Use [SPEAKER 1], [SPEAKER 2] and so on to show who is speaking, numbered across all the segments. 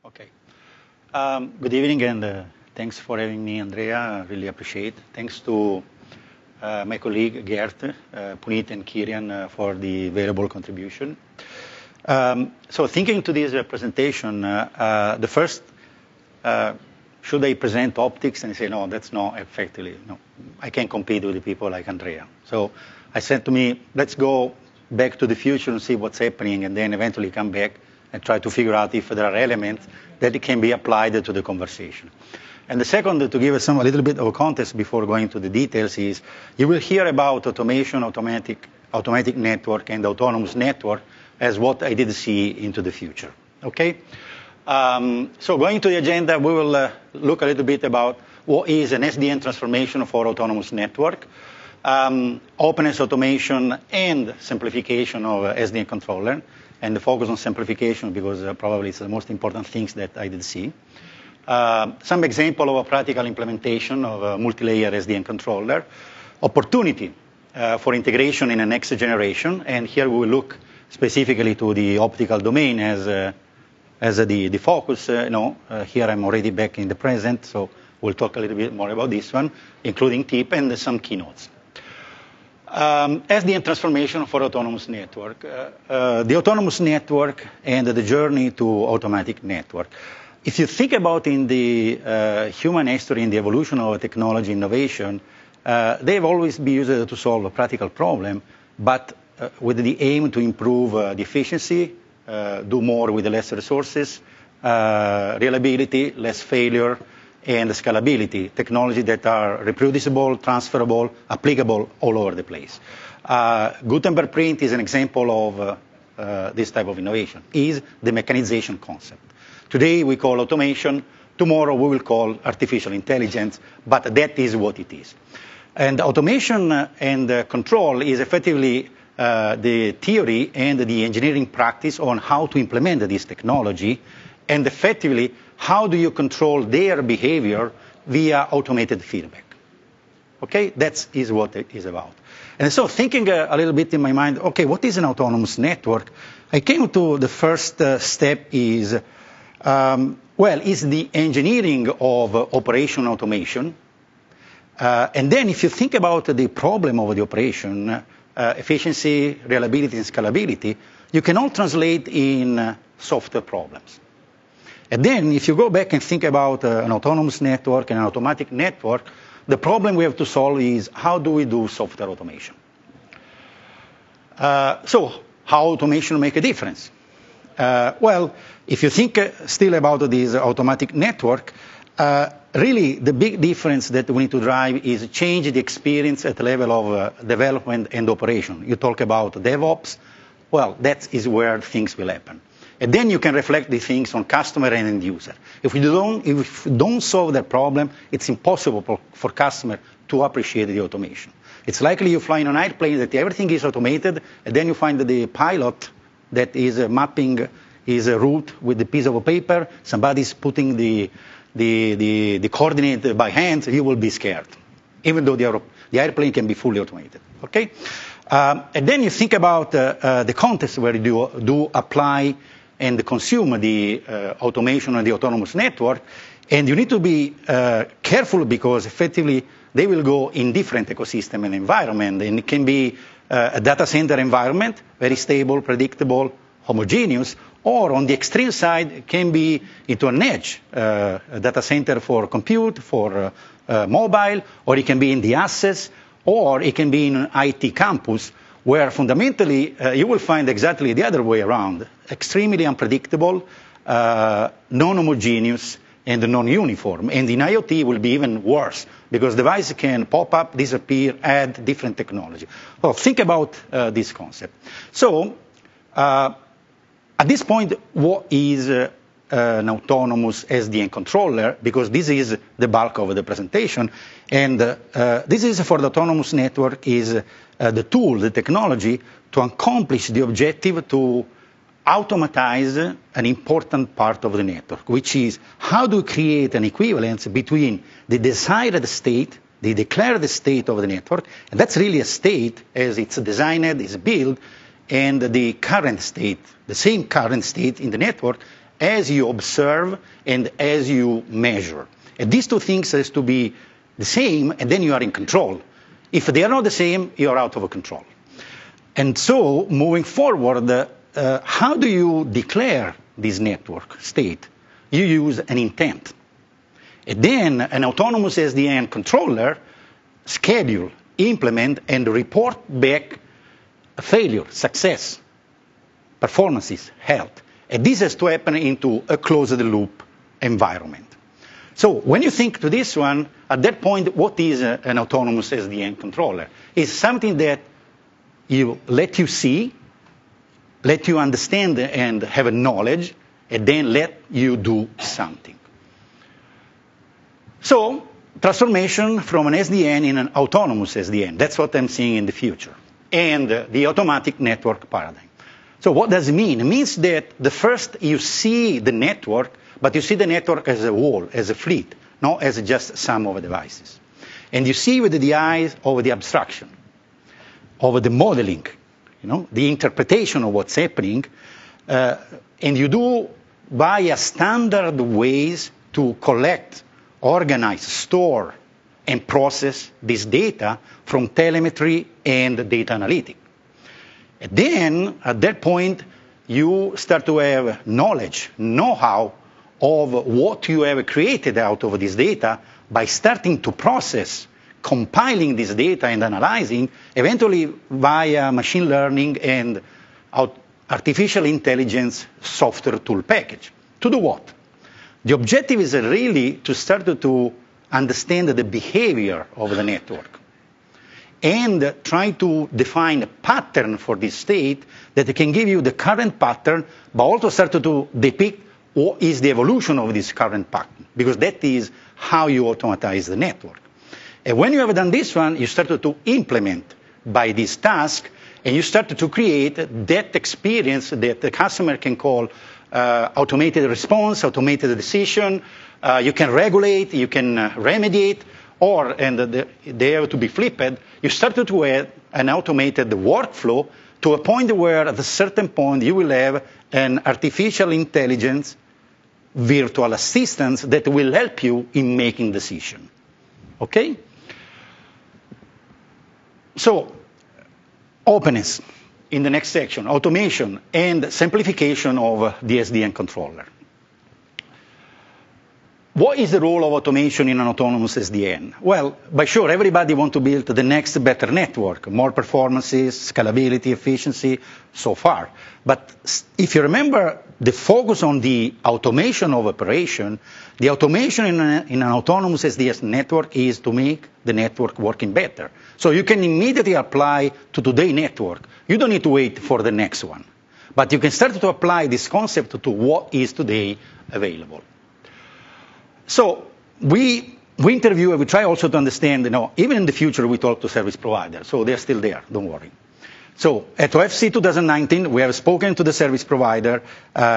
[SPEAKER 1] Okay. Good evening, and thanks for having me, Andrea. I really appreciate. Thanks to my colleague Gert, Puneet, and Kirian for the valuable contribution. So thinking to this presentation, the first, should I present optics? And I say, no, that's not effectively, no, I can't compete with the people like Andrea. So I said to me, let's go back to the future and see what's happening, and then eventually come back and try to figure out if there are elements that can be applied to the conversation. And the second, to give us a little bit of context before going to the details, is you will hear about automation, automatic network, and autonomous network as what I did see into the future. Okay? So going to the agenda, we will look a little bit about what is an SDN transformation for autonomous network, openness automation, and simplification of SDN controller, and the focus on simplification because probably it's the most important things that I did see. Some example of a practical implementation of a multi-layer SDN controller, opportunity for integration in the next generation, and here we will look specifically to the optical domain as the focus. Here I'm already back in the present, so we'll talk a little bit more about this one, including TIP and some keynotes. SDN transformation for autonomous network. The autonomous network and the journey to automatic network. If you think about in the human history, in the evolution of technology innovation, they've always been used to solve a practical problem, but with the aim to improve the efficiency, do more with less resources, reliability, less failure, and scalability, technology that are reproducible, transferable, applicable all over the place. Gutenberg print is an example of this type of innovation, is the mechanization concept. Today we call automation, tomorrow we will call artificial intelligence, but that is what it is. And automation and control is effectively the theory and the engineering practice on how to implement this technology, and effectively how do you control their behavior via automated feedback. Okay, that is what it is about. And so thinking a little bit in my mind, okay, what is an autonomous network? I came to the first step is, is the engineering of operation automation. And then if you think about the problem of the operation, efficiency, reliability, and scalability, you can all translate in software problems. And then if you go back and think about an autonomous network and an automatic network, the problem we have to solve is how do we do software automation? So how automation make a difference? If you think still about this automatic network, really the big difference that we need to drive is change the experience at the level of development and operation. You talk about DevOps, well, that is where things will happen. And then you can reflect the things on customer and end user. If we don't solve that problem, it's impossible for customer to appreciate the automation. It's likely you fly in an airplane that everything is automated, and then you find that the pilot that is mapping his route with a piece of paper, somebody's putting the coordinate by hand, you will be scared, even though the airplane can be fully automated. Okay? And then you think about the context where you do apply and consume the automation and the autonomous network, and you need to be careful because effectively they will go in different ecosystem and environment, and it can be a data center environment, very stable, predictable, homogeneous, or on the extreme side, it can be into an edge, a data center for compute, for mobile, or it can be in the assets, or it can be in an IT campus, where fundamentally you will find exactly the other way around, extremely unpredictable, non-homogeneous, and non-uniform. And in IoT will be even worse, because devices can pop up, disappear, add different technology. Well, think about this concept. So, at this point, what is an autonomous SDN controller? Because this is the bulk of the presentation. And this is for the autonomous network is the tool, the technology to accomplish the objective to automatize an important part of the network, which is how do we create an equivalence between the desired state, the declared state of the network, and that's really a state as it's designed, is built, and the current state, the same current state in the network as you observe and as you measure. And these two things has to be the same, and then you are in control. If they are not the same, you are out of control. And so, moving forward, how do you declare this network state? You use an intent. And then an autonomous SDN controller schedule, implement, and report back a failure, success, performances, health. And this has to happen into a closed loop environment. So when you think to this one, at that point, what is an autonomous SDN controller? It's something that you let you see, let you understand and have a knowledge, and then let you do something. So transformation from an SDN in an autonomous SDN. That's what I'm seeing in the future. And the automatic network paradigm. So what does it mean? It means that the first you see the network, but you see the network as a whole, as a fleet, not as just some of the devices. And you see with the eyes of the abstraction, of the modeling, the interpretation of what's happening, and you do via standard ways to collect, organize, store, and process this data from telemetry and data analytics. And then, at that point, you start to have knowledge, know-how of what you have created out of this data by starting to process, compiling this data and analyzing, eventually via machine learning and artificial intelligence software tool package. To do what? The objective is really to start to understand the behavior of the network and try to define a pattern for this state that can give you the current pattern, but also start to depict what is the evolution of this current pattern, because that is how you automatize the network. And when you have done this one, you start to implement by this task, and you start to create that experience that the customer can call automated response, automated decision. You can regulate, you can remediate, or, and they have to be flipped, you start to add an automated workflow to a point where at a certain point you will have an artificial intelligence virtual assistant that will help you in making decisions. Okay? So, openness in the next section, automation and simplification of the SDN controller. What is the role of automation in an autonomous SDN? Well, by sure, everybody wants to build the next better network, more performances, scalability, efficiency, so far. But if you remember the focus on the automation of operation, the automation in an autonomous SDN network is to make the network working better. So you can immediately apply to today's network. You don't need to wait for the next one. But you can start to apply this concept to what is today available. So we interview and we try also to understand, even in the future we talk to service providers, so they're still there, don't worry. So at OFC 2019, we have spoken to the service provider.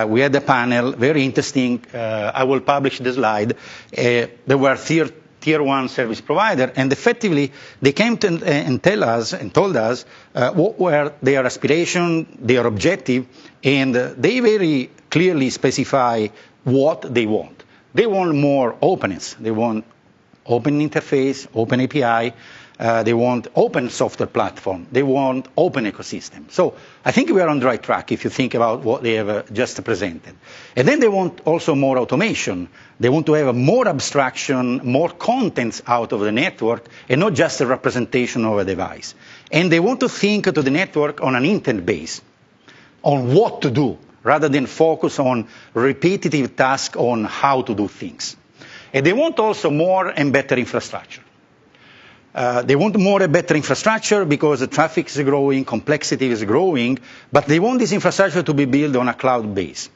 [SPEAKER 1] We had a panel, very interesting. I will publish the slide. There were tier one service provider, and effectively they came to and told us what were their aspirations, their objective, and they very clearly specify what they want. They want more openness. They want open interface, open API. They want open software platform. They want open ecosystem. So I think we are on the right track if you think about what they have just presented. And then they want also more automation. They want to have more abstraction, more contents out of the network, and not just a representation of a device. And they want to think to the network on an intent base, on what to do, rather than focus on repetitive tasks on how to do things. And they want also more and better infrastructure. They want more and better infrastructure because the traffic is growing, complexity is growing, but they want this infrastructure to be built on a cloud base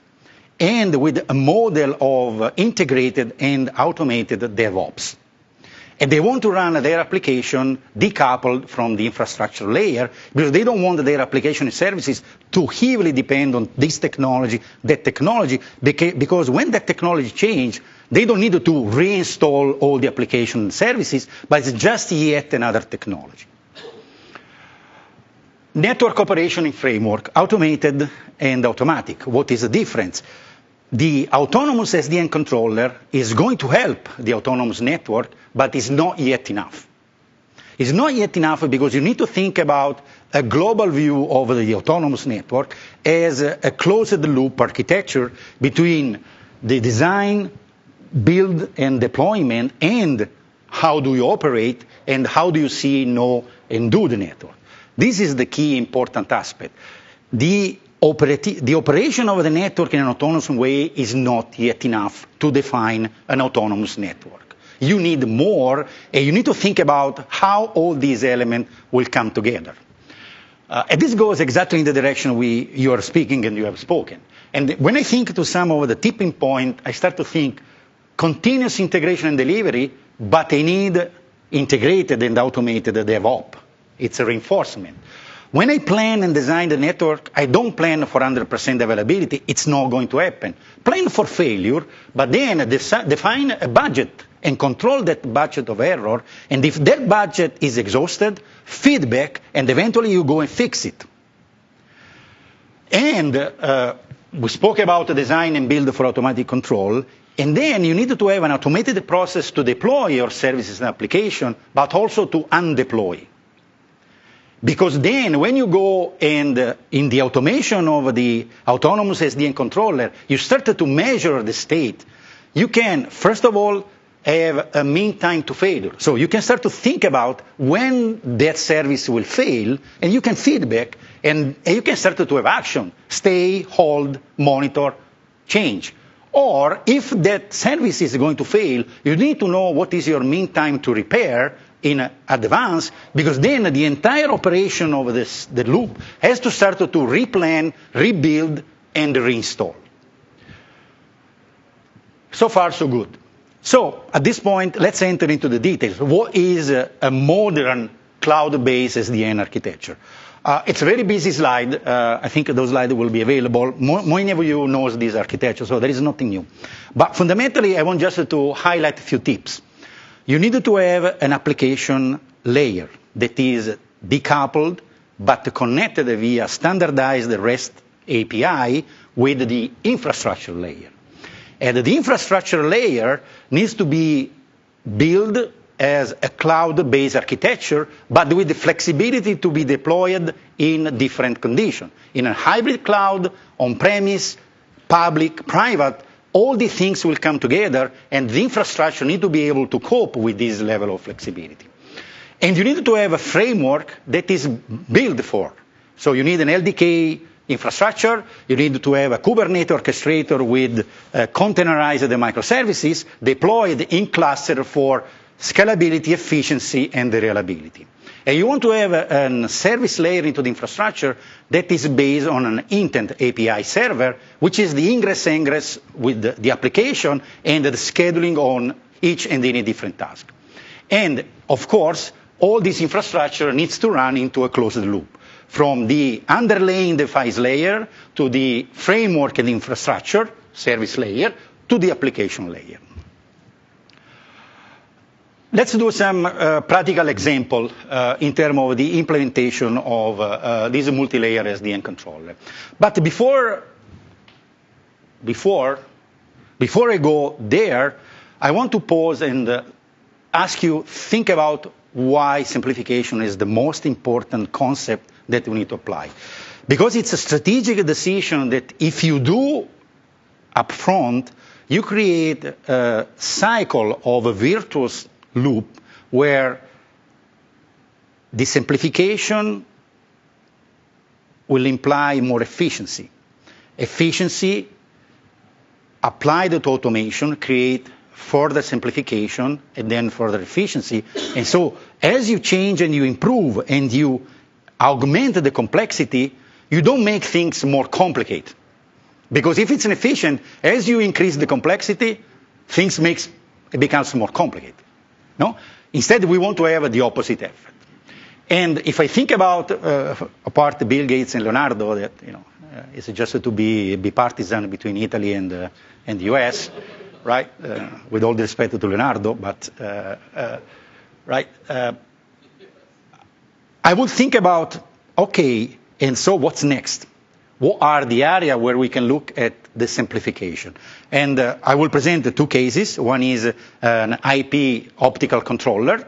[SPEAKER 1] and with a model of integrated and automated DevOps. And they want to run their application decoupled from the infrastructure layer because they don't want their application and services to heavily depend on this technology, that technology, because when that technology changes, they don't need to reinstall all the application and services, but it's just yet another technology. Network operationing framework, automated and automatic. What is the difference? the autonomous SDN controller is going to help the autonomous network, but is not yet enough. It's not yet enough because you need to think about a global view of the autonomous network as a closed-loop architecture between the design, build, and deployment, and how do you operate, and how do you see, know, and do the network. This is the key important aspect. The operation of the network in an autonomous way is not yet enough to define an autonomous network. You need more, and you need to think about how all these elements will come together. And this goes exactly in the direction you are speaking and you have spoken. And when I think to some of the tipping point, I start to think continuous integration and delivery, but I need integrated and automated DevOps. It's a reinforcement. When I plan and design the network, I don't plan for 100% availability. It's not going to happen. Plan for failure, but then define a budget and control that budget of error. And if that budget is exhausted, feedback, and eventually you go and fix it. And we spoke about the design and build for automatic control. And then you need to have an automated process to deploy your services and application, but also to undeploy. Because then when you go and in the automation of the autonomous SDN controller, you start to measure the state. You can, first of all, have a mean time to failure. So you can start to think about when that service will fail, and you can feedback, and you can start to have action. Stay, hold, monitor, change. Or if that service is going to fail, you need to know what is your mean time to repair in advance, because then the entire operation of the loop has to start to replan, rebuild, and reinstall. So far, so good. So at this point, let's enter into the details. What is a modern cloud-based SDN architecture? It's a very busy slide. I think those slides will be available. Many of you know this architecture, so there is nothing new. But fundamentally, I want just to highlight a few tips. You need to have an application layer that is decoupled but connected via standardized REST API with the infrastructure layer. And the infrastructure layer needs to be built as a cloud-based architecture, but with the flexibility to be deployed in different conditions. In a hybrid cloud, on-premise, public, private, all these things will come together, and the infrastructure needs to be able to cope with this level of flexibility. And you need to have a framework that is built for. So you need an LDK infrastructure, you need to have a Kubernetes orchestrator with containerized microservices deployed in cluster for scalability, efficiency, and reliability. And you want to have a service layer into the infrastructure that is based on an intent API server, which is the ingress-ingress with the application and the scheduling on each and any different task. And, of course, all this infrastructure needs to run into a closed loop, from the underlying device layer to the framework and infrastructure, service layer, to the application layer. Let's do some practical example in terms of the implementation of this multi-layer SDN controller. But before I go there, I want to pause and ask you, think about why simplification is the most important concept that we need to apply. Because it's a strategic decision that if you do upfront, you create a cycle of a virtuous loop where the simplification will imply more efficiency. Efficiency applied to automation create further simplification and then further efficiency. And so as you change and you improve and you augment the complexity, you don't make things more complicated. Because if it's inefficient, as you increase the complexity, it becomes more complicated. No? Instead, we want to have the opposite effect. And if I think about, apart Bill Gates and Leonardo, that it's just to be bipartisan between Italy and the US, right? With all the respect to Leonardo, but right? I would think about, okay, and so what's next? what are the areas where we can look at the simplification. And I will present the two cases. One is an IP optical controller,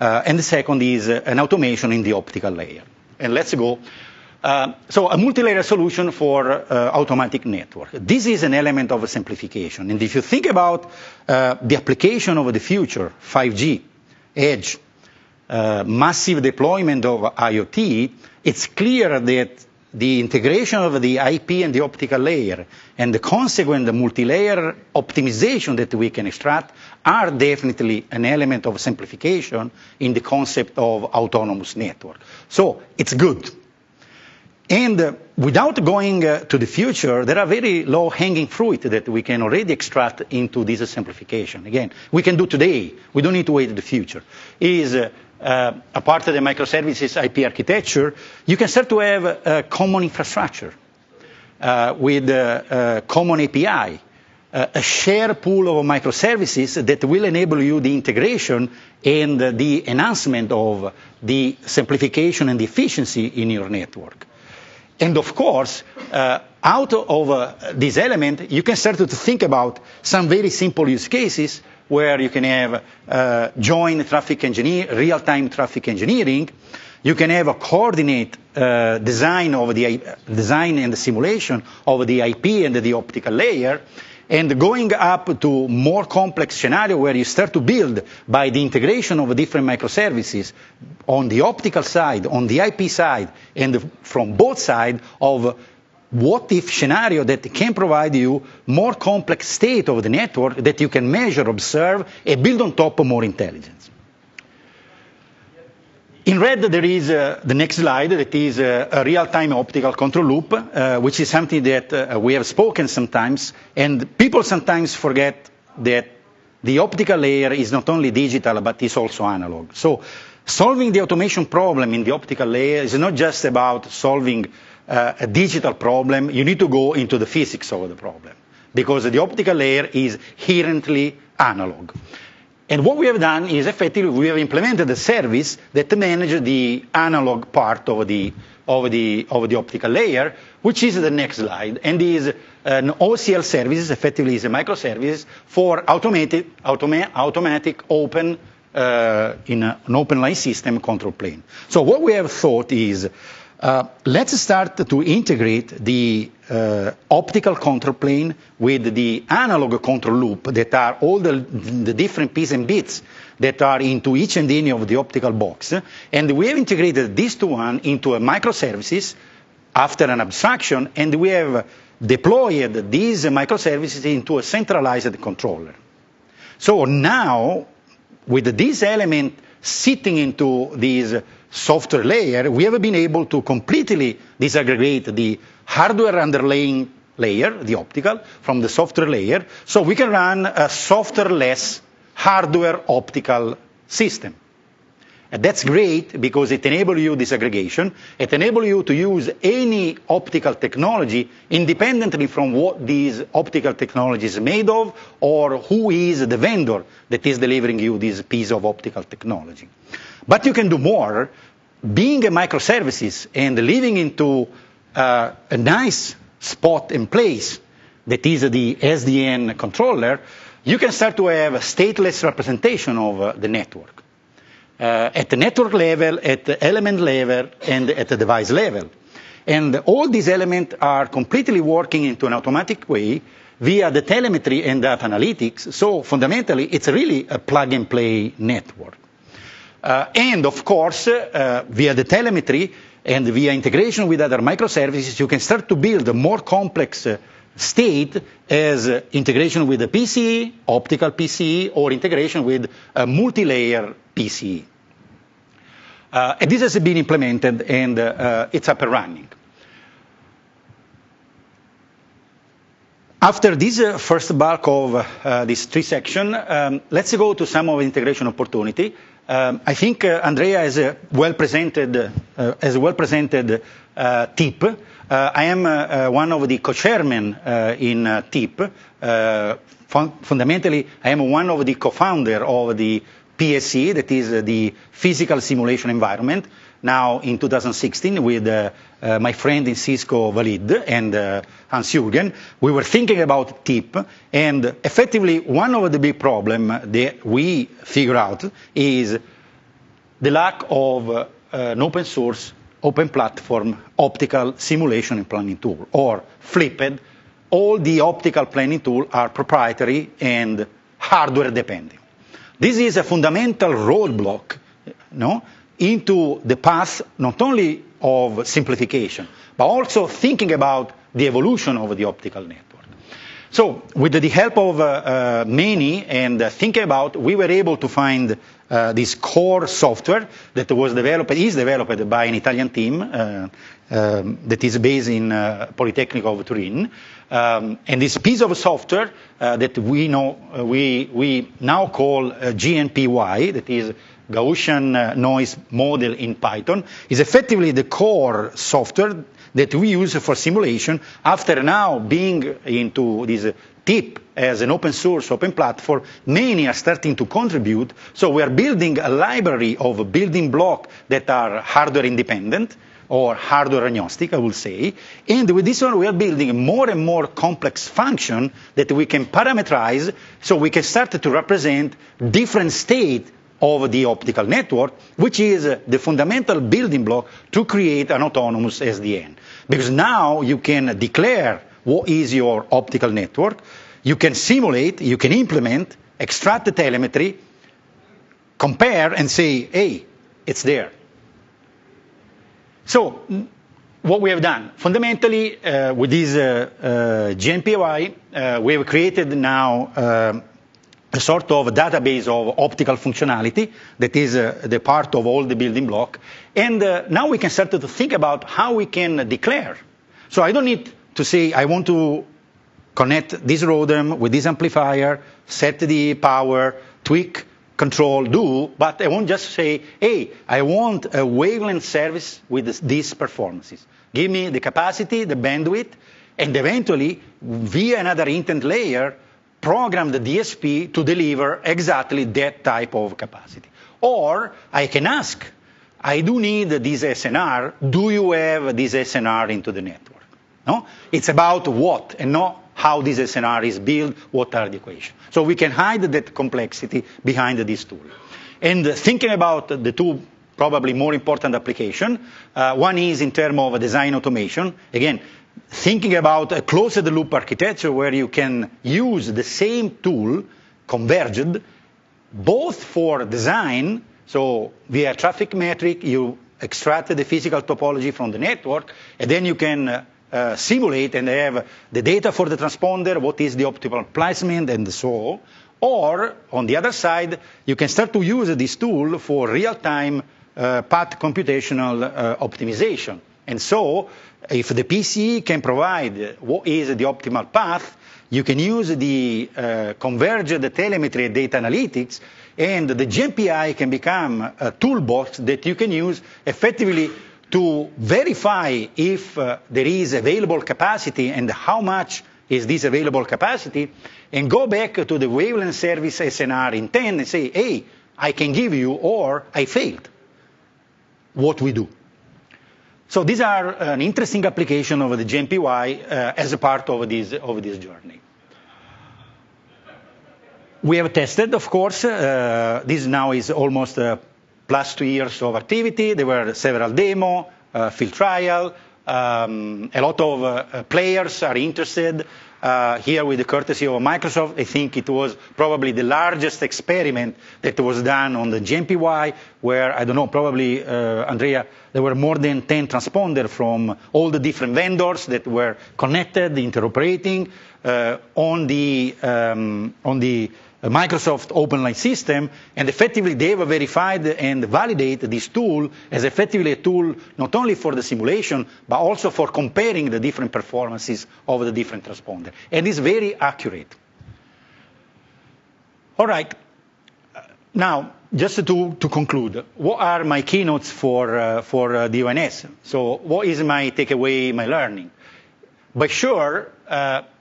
[SPEAKER 1] and the second is an automation in the optical layer. And let's go. So a multi-layer solution for automatic network. This is an element of a simplification. And if you think about the application of the future, 5G, edge, massive deployment of IoT, it's clear that the integration of the IP and the optical layer and the consequent multi-layer optimization that we can extract are definitely an element of simplification in the concept of autonomous network. So it's good. And without going to the future, there are very low-hanging fruit that we can already extract into this simplification. Again, we can do today. We don't need to wait to the future. A part of the microservices IP architecture, you can start to have a common infrastructure with a common API, a shared pool of microservices that will enable you the integration and the enhancement of the simplification and the efficiency in your network. And of course, out of this element, you can start to think about some very simple use cases where you can have joint traffic engineering, real-time traffic engineering. You can have a coordinate design of the design and the simulation of the IP and the optical layer, and going up to more complex scenario where you start to build by the integration of different microservices on the optical side, on the IP side, and from both sides of what if scenario that can provide you more complex state of the network that you can measure, observe, and build on top of more intelligence. In red, there is the next slide that is a real-time optical control loop, which is something that we have spoken sometimes, and people sometimes forget that the optical layer is not only digital, but is also analog. So solving the automation problem in the optical layer is not just about solving a digital problem. You need to go into the physics of the problem, because the optical layer is inherently analog. And what we have done is effectively we have implemented a service that manages the analog part of the optical layer, which is the next slide, and is an OCL service, effectively is a microservice for automatic open in an open line system control plane. So what we have thought is let's start to integrate the optical control plane with the analog control loop that are all the different pieces and bits that are into each and any of the optical box. And we have integrated these two into a microservices after an abstraction, and we have deployed these microservices into a centralized controller. So now, with this element sitting into this software layer, we have been able to completely disaggregate the hardware underlying layer, the optical, from the software layer, so we can run a software-less hardware optical system. And that's great because it enables you disaggregation. It enables you to use any optical technology independently from what this optical technology is made of or who is the vendor that is delivering you this piece of optical technology. But you can do more. Being a microservices and living into a nice spot and place that is the SDN controller, you can start to have a stateless representation of the network. At the network level, at the element level, and at the device level. And all these elements are completely working into an automatic way via the telemetry and data analytics. So fundamentally, it's really a plug-and-play network. And of course, via the telemetry and via integration with other microservices, you can start to build a more complex state as integration with a PCE, optical PCE, or integration with a multi-layer PCE. And this has been implemented, and it's up and running. After this first bulk of this three section, let's go to some of the integration opportunity. I think Andrea has well presented TIP. I am one of the co-chairmen in TIP. Fundamentally, I am one of the co-founder of the PSE, that is the physical simulation environment. now in 2016 with my friend in Cisco, Walid, and Hans-Jürgen. We were thinking about TIP, and effectively one of the big problems that we figure out is the lack of an open source, open platform, optical simulation and planning tool, or flipped, all the optical planning tools are proprietary and hardware dependent. This is a fundamental roadblock, into the path not only of simplification, but also thinking about the evolution of the optical network. So with the help of many and thinking about, we were able to find this core software that is developed by an Italian team that is based in Polytechnic of Turin. And this piece of software that we now call GNPY, that is Gaussian noise model in Python, is effectively the core software that we use for simulation. After now being into this TIP as an open source, open platform, many are starting to contribute. So we are building a library of building blocks that are hardware independent, or hardware agnostic, I will say. And with this one, we are building more and more complex function that we can parameterize, so we can start to represent different state of the optical network, which is the fundamental building block to create an autonomous SDN. Because now you can declare what is your optical network, you can simulate, you can implement, extract the telemetry, compare and say, hey, it's there. So what we have done, fundamentally, with this GNPY, we have created now a sort of database of optical functionality that is the part of all the building block. And now we can start to think about how we can declare. So I don't need to say, I want to connect this ROADM with this amplifier, set the power, tweak, control, do, but I won't just say, hey, I want a wavelength service with these performances. Give me the capacity, the bandwidth, and eventually, via another intent layer, program the DSP to deliver exactly that type of capacity. Or I can ask, I do need this SNR, do you have this SNR into the network? No? It's about what, and not how this SNR is built, what are the equations. So we can hide that complexity behind this tool. And thinking about the two probably more important applications, one is in terms of design automation. Again, thinking about a closed loop architecture where you can use the same tool, converged, both for design, so via traffic metric, you extract the physical topology from the network, and then you can simulate and have the data for the transponder, what is the optimal placement, and so on. Or, on the other side, you can start to use this tool for real-time path computational optimization. And so, if the PCE can provide what is the optimal path, you can use the converged telemetry data analytics, and the GNPI can become a toolbox that you can use effectively to verify if there is available capacity and how much is this available capacity, and go back to the wavelength service SNR intent and say, hey, I can give you, or I failed. What we do. So these are an interesting application of the GNPY as a part of this journey. We have tested, of course. This now is almost plus 2 years of activity. There were several demos, field trial. A lot of players are interested. Here, with the courtesy of Microsoft, I think it was probably the largest experiment that was done on the GNPY, where, I don't know, probably, Andrea, there were more than 10 transponders from all the different vendors that were connected, interoperating on the Microsoft OpenLine system, and effectively they have verified and validated this tool as effectively a tool not only for the simulation, but also for comparing the different performances of the different transponders. And it's very accurate. All right. Now, just to conclude, what are my keynotes for the ONS? So what is my takeaway, my learning? But sure,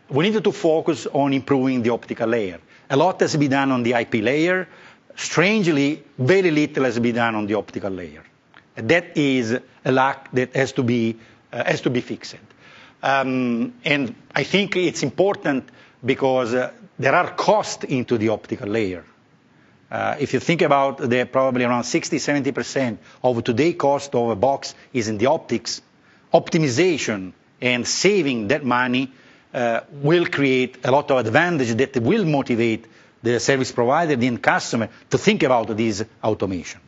[SPEAKER 1] we need to focus on improving the optical layer. A lot has been done on the IP layer. Strangely, very little has been done on the optical layer. That is a lack that has to be fixed. And I think it's important because there are costs into the optical layer. If you think about the probably around 60–70% of today's cost of a box is in the optics, optimization and saving that money will create a lot of advantage that will motivate the service provider, the end customer, to think about this automation.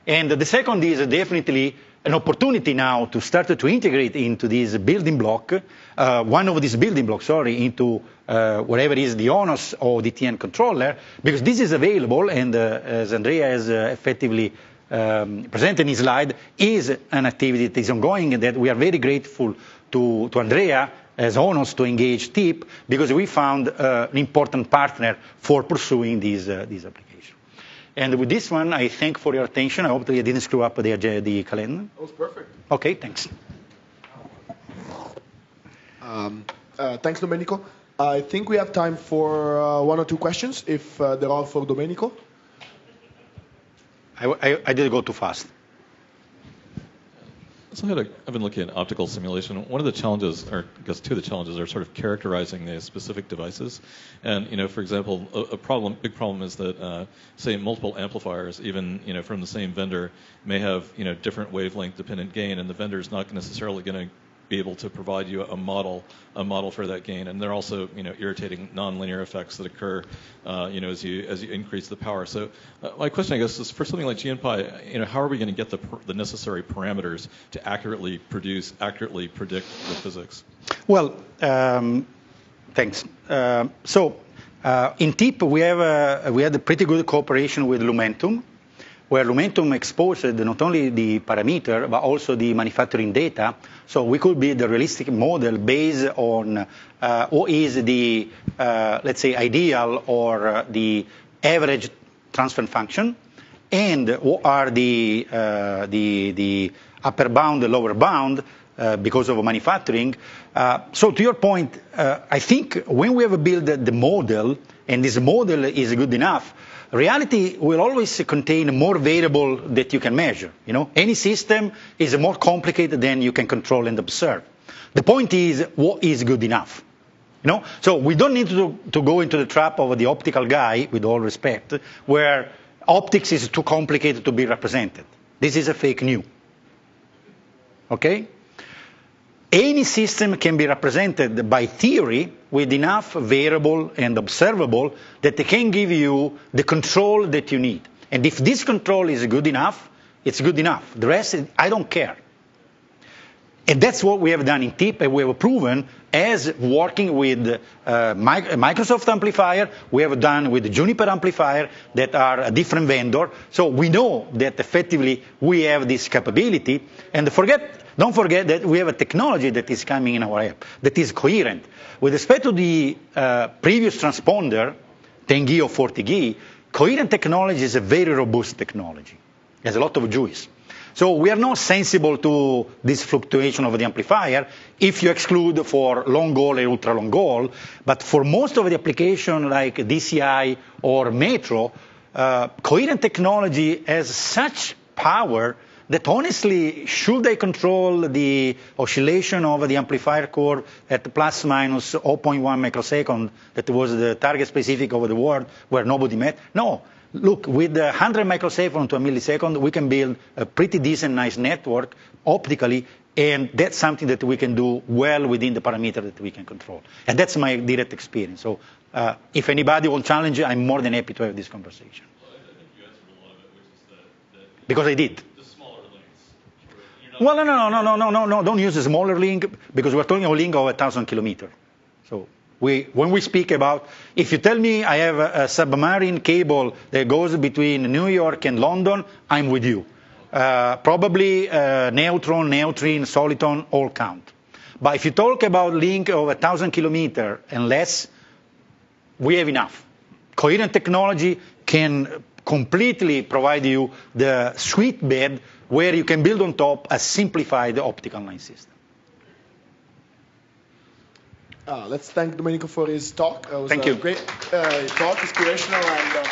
[SPEAKER 1] And the second is definitely an opportunity now to start to integrate into this building block, one of these building blocks, into whatever is the ONOS or the TN controller, because this is available, and as Andrea has effectively presented in his slide, is an activity that is ongoing, and that we are very grateful to Andrea as ONOS to engage TIP, because we found an important partner for pursuing this application. And with this one, I thank for your attention. I hope that I didn't screw up the calendar.
[SPEAKER 2] That was perfect.
[SPEAKER 1] Okay, thanks.
[SPEAKER 2] Thanks, Domenico. I think we have time for 1 or 2 questions, if they're all for Domenico.
[SPEAKER 1] I did go too fast.
[SPEAKER 3] So I've been looking at optical simulation. One of the challenges, or I guess 2 of the challenges, are sort of characterizing the specific devices. And for example, big problem is that say multiple amplifiers, even from the same vendor, may have different wavelength dependent gain, and the vendor is not necessarily going to be able to provide you a model for that gain. And there are also irritating nonlinear effects that occur as you increase the power. So my question, I guess, is for something like GNPI, how are we going to get the necessary parameters to accurately predict the physics?
[SPEAKER 1] Well, thanks. In TIP we had a pretty good cooperation with Lumentum, where Lumentum exposed not only the parameter, but also the manufacturing data, so we could build a realistic model based on what is the, let's say, ideal or the average transfer function, and what are the upper bound, the lower bound, because of manufacturing. So to your point, I think when we have built the model, and this model is good enough, reality will always contain more variable that you can measure. Any system is more complicated than you can control and observe. The point is, what is good enough? So we don't need to go into the trap of the optical guy, with all respect, where optics is too complicated to be represented. This is a fake news. Okay? Any system can be represented by theory with enough variable and observable that they can give you the control that you need. And if this control is good enough, it's good enough. The rest, I don't care. And that's what we have done in TIP, and we have proven as working with Microsoft amplifier, we have done with Juniper amplifier that are a different vendor. So we know that effectively we have this capability. And don't forget that we have a technology that is coming in our app that is coherent. With respect to the previous transponder, 10G or 40G, coherent technology is a very robust technology. There's a lot of juice. So we are not sensible to this fluctuation of the amplifier if you exclude for long haul and ultra long haul. But for most of the application like DCI or Metro, coherent technology has such power that honestly, should they control the oscillation of the amplifier curve at plus minus 0.1 microsecond, that was the target specific of the world where nobody met? No. Look, with 100 microseconds to a millisecond, we can build a pretty decent, nice network optically, and that's something that we can do well within the parameter that we can control. And that's my direct experience. So if anybody will challenge it, I'm more than happy to have this conversation.
[SPEAKER 3] Well, I think you answered a lot of it, which is that
[SPEAKER 1] because I did.
[SPEAKER 3] The smaller links.
[SPEAKER 1] Well, no, don't use a smaller link, because we're talking a link of 1,000 kilometers. So when we speak about, if you tell me I have a submarine cable that goes between New York and London, I'm with you. Probably neutron, neutrine, soliton, all count. But if you talk about link of 1,000 kilometers and less, we have enough. Coherent technology can completely provide you the sweet bed where you can build on top a simplified optical line system.
[SPEAKER 2] Let's thank Domenico for his talk. It was
[SPEAKER 1] Thank you.
[SPEAKER 2] Great talk, inspirational, and